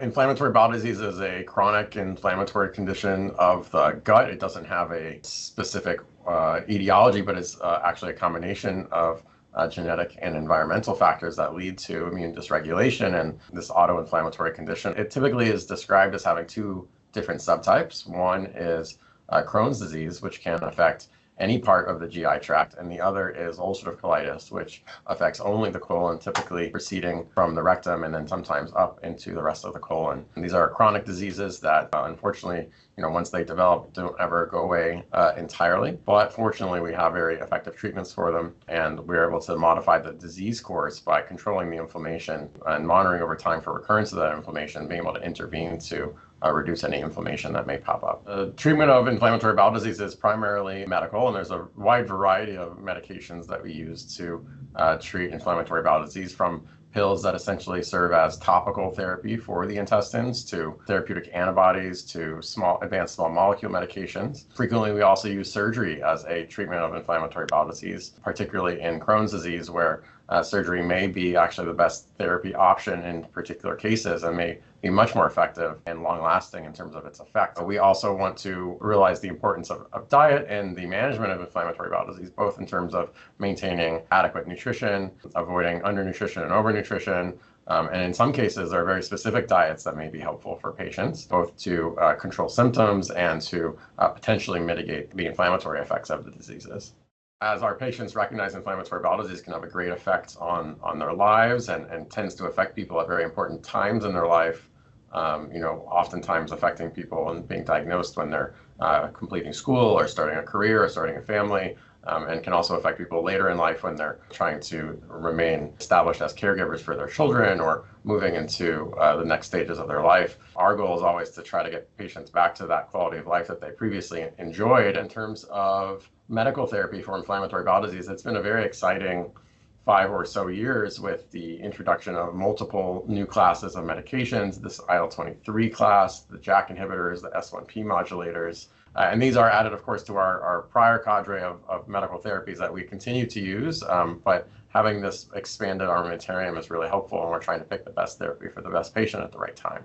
Inflammatory bowel disease is a chronic inflammatory condition of the gut. It doesn't have a specific etiology, but it's actually a combination of genetic and environmental factors that lead to immune dysregulation and this autoinflammatory condition. It typically is described as having two different subtypes. One is Crohn's disease, which can affect any part of the GI tract, and the other is ulcerative colitis, which affects only the colon, typically proceeding from the rectum and then sometimes up into the rest of the colon. And these are chronic diseases that, unfortunately, once they develop, don't ever go away entirely. But fortunately, we have very effective treatments for them, and we're able to modify the disease course by controlling the inflammation and monitoring over time for recurrence of that inflammation, being able to intervene to reduce any inflammation that may pop up. The treatment of inflammatory bowel disease is primarily medical, and there's a wide variety of medications that we use to treat inflammatory bowel disease, from pills that essentially serve as topical therapy for the intestines, to therapeutic antibodies, to advanced small molecule medications. Frequently, we also use surgery as a treatment of inflammatory bowel disease, particularly in Crohn's disease, where surgery may be actually the best therapy option in particular cases and may be much more effective and long-lasting in terms of its effect. We also want to realize the importance of diet and the management of inflammatory bowel disease, both in terms of maintaining adequate nutrition, avoiding undernutrition and overnutrition, and in some cases, there are very specific diets that may be helpful for patients, both to control symptoms and to potentially mitigate the inflammatory effects of the diseases. As our patients recognize, inflammatory bowel disease can have a great effect on their lives and tends to affect people at very important times in their life, oftentimes affecting people and being diagnosed when they're completing school or starting a career or starting a family, and can also affect people later in life when they're trying to remain established as caregivers for their children or moving into the next stages of their life. Our goal is always to try to get patients back to that quality of life that they previously enjoyed. In terms of medical therapy for inflammatory bowel disease, it's been a very exciting 5 or so years with the introduction of multiple new classes of medications, this IL-23 class, the JAK inhibitors, the S1P modulators. And these are added, of course, to our prior cadre of medical therapies that we continue to use. But having this expanded armamentarium is really helpful, and we're trying to pick the best therapy for the best patient at the right time.